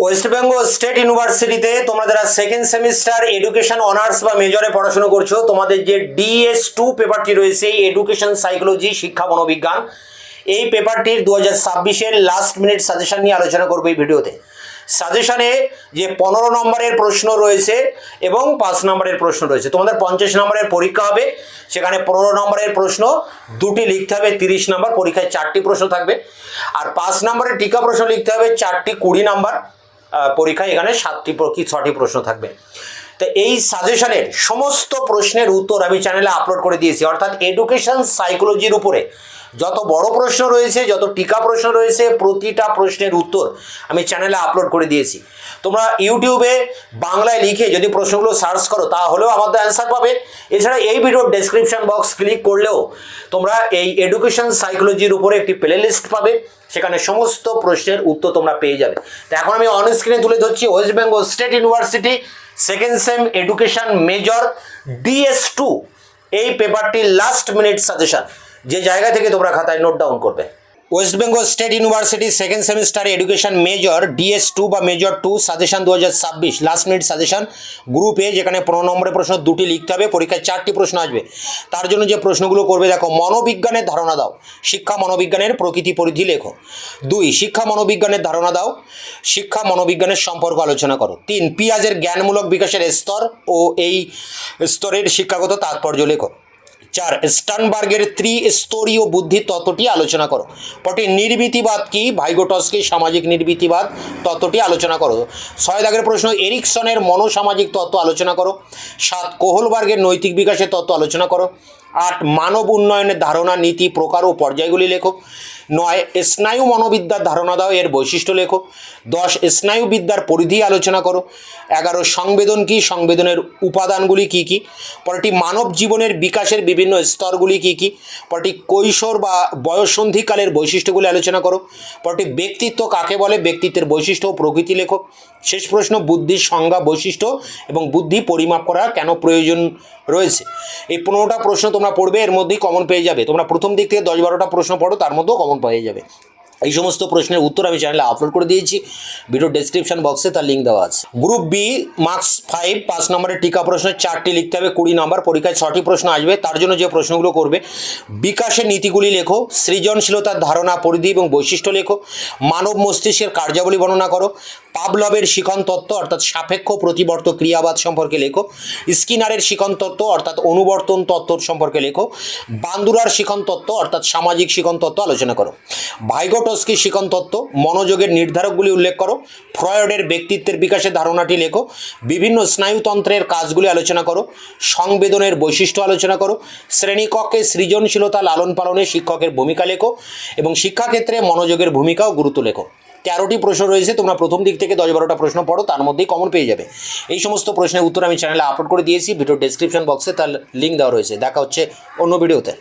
West Bengal state ইউনিভার্সিটিতে তোমরা যারা সেকেন্ড সেমিস্টার এডুকেশন অনার্স বা মেজরে পড়াশোনা করছো, তোমাদের যে DS2 পেপারটি রয়েছে এডুকেশন সাইকোলজি শিক্ষা মনোবিজ্ঞান, এই পেপারটির 2026-এর লাস্ট মিনিট সাজেশন নিয়ে আলোচনা করবো এই ভিডিওতে। সাজেশনে যে 15 নম্বরের প্রশ্ন রয়েছে এবং 5 নম্বরের প্রশ্ন রয়েছে। তোমাদের 50 নম্বরের পরীক্ষা হবে, সেখানে 15 নম্বরের প্রশ্ন দুটি লিখতে হবে, 30 নম্বর পরীক্ষায় 4টি প্রশ্ন থাকবে। আর 5 নম্বরের টিকা প্রশ্ন লিখতে হবে 4টি 20 নম্বর পরীক্ষায়, এখানে 7টি কি 6টি প্রশ্ন থাকবে। তো এই সাজেশনের সমস্ত প্রশ্নের উত্তর আমি চ্যানেলে আপলোড করে দিয়েছি, অর্থাৎ এডুকেশন সাইকোলজির উপরে যত বড় প্রশ্ন রয়েছে, যত টিকা প্রশ্ন রয়েছে, প্রতিটা প্রশ্নের উত্তর আমি চ্যানেলে আপলোড করে দিয়েছি। তোমরা ইউটিউবে বাংলায় লিখে যদি প্রশ্নগুলো সার্চ করো তাহলেও আমাদের অ্যান্সার পাবে। এছাড়া এই ভিডিওর ডেসক্রিপশন বক্স ক্লিক করলেও তোমরা এই এডুকেশন সাইকোলজির উপরে একটি প্লে লিস্ট পাবে, সেখানে সমস্ত প্রশ্নের উত্তর তোমরা পেয়ে যাবে। তো এখন আমি অন স্ক্রিনে তুলে ধরছি West Bengal state university second same education major DS2 এই পেপারটির লাস্ট মিনিট সাজেশন, যে জায়গা থেকে তোমরা খাতায় নোট ডাউন করবে। West Bengal state university second semester education major DS2 বা major 2 suggestion 2026 last minute suggestion group এ, যেখানে 15 নম্বরের প্রশ্ন দুটি লিখতে হবে, পরীক্ষায় 4টি প্রশ্ন আসবে। তার জন্য যে প্রশ্নগুলো করবে দেখো, মনোবিজ্ঞানের ধারণা দাও, শিক্ষা মনোবিজ্ঞানের প্রকৃতি পরিধি লেখো। 2 শিক্ষা মনোবিজ্ঞানের ধারণা দাও, শিক্ষা মনোবিজ্ঞানের সম্পর্ক আলোচনা করো। 3 পিয়াজের জ্ঞানমূলক বিকাশের স্তর ও এই স্তরের শিক্ষাগত তাৎপর্য লেখো। 4 স্টার্নবার্গের ত্রিস্তরীয় বুদ্ধি তত্ত্বটি আলোচনা করো। 4 নির্বীতিবাদ কি, ভাইগোটস্কি সামাজিক নির্বীতিবাদ তত্ত্বটি আলোচনা করো। 6 দাগের প্রশ্ন এরিকসনের মনোসামাজিক তত্ত্ব আলোচনা করো। 7 কোহলবার্গের নৈতিক বিকাশের তত্ত্ব আলোচনা করো। 8 মানব উন্নয়নের ধারণা, নীতি, প্রকার ও পর্যায়গুলি লেখো। 9 স্নায়ু মনোবিদ্যার ধারণা দাও, এর বৈশিষ্ট্য লেখো। 10 স্নায়ুবিদ্যার পরিধি আলোচনা করো। 11 সংবেদন কি, সংবেদনের উপাদানগুলি কি কি। পরটি মানব জীবনের বিকাশের বিভিন্ন স্তরগুলি কি কি। পরটি কৈশোর বা বয়ঃসন্ধিকালের বৈশিষ্ট্যগুলি আলোচনা করো। পরটি ব্যক্তিত্ব কাকে বলে, ব্যক্তিত্বের বৈশিষ্ট্য ও প্রকৃতি লেখো। শেষ প্রশ্ন বুদ্ধির সংজ্ঞা, বৈশিষ্ট্য এবং বুদ্ধি পরিমাপ করা কেন প্রয়োজন রয়েছে। এই 15টা প্রশ্ন তোমরা পড়বে, এর মধ্যেই কমন পেয়ে যাবে। তোমরা প্রথম দিক থেকে 10-12টা প্রশ্ন পড়ো, তার মধ্যেও কমন পেয়ে যাবে। এই সমস্ত প্রশ্নের উত্তর আমি চ্যানেলে আপলোড করে দিয়েছি, ভিডিও ডেসক্রিপশন বক্সে তার লিঙ্ক দেওয়া আছে। গ্রুপ বি মার্কস 5 5 নম্বরের টিকা প্রশ্ন 4টি লিখতে হবে, 20 নম্বর পরীক্ষায় 6টি প্রশ্ন আসবে। তার জন্য যে প্রশ্নগুলো করবে, বিকাশের নীতিগুলি লেখো, সৃজনশীলতার ধারণা, পরিধি এবং বৈশিষ্ট্য লেখো, মানব মস্তিষ্কের কার্যাবলী বর্ণনা করো, পাভলভের শিখন তত্ত্ব অর্থাৎ সাপেক্ষ প্রতিবর্ত ক্রিয়াবাদ সম্পর্কে লেখো, স্কিনারের শিখন তত্ত্ব অর্থাৎ অনুবর্তন তত্ত্ব সম্পর্কে লেখো, বান্দুরার শিখন তত্ত্ব অর্থাৎ সামাজিক শিখন তত্ত্ব আলোচনা করো, ভাইগোটস্কি শিখন তত্ত্ব, মনোযোগের নির্ধারকগুলি উল্লেখ করো, ফ্রয়েডের ব্যক্তিত্বের বিকাশের ধারণাটি লেখো, বিভিন্ন স্নায়ুতন্ত্রের কাজগুলি আলোচনা করো, সংবেদনের বৈশিষ্ট্য আলোচনা করো, শ্রেণীকক্ষে সৃজনশীলতা লালন পালনে শিক্ষকের ভূমিকা লেখো এবং শিক্ষাক্ষেত্রে মনোযোগের ভূমিকা ও গুরুত্ব লেখো। 13টি প্রশ্ন রয়েছে, তোমরা প্রথম দিক থেকে 10-12টা প্রশ্ন পড়ো, তার মধ্যেই কমন পেয়ে যাবে। এই সমস্ত প্রশ্নের উত্তর আমি চ্যানেলে আপলোড করে দিয়েছি, ভিডিও ডেসক্রিপশন বক্সে তার লিঙ্ক দেওয়া রয়েছে। দেখা হচ্ছে অন্য ভিডিওতে।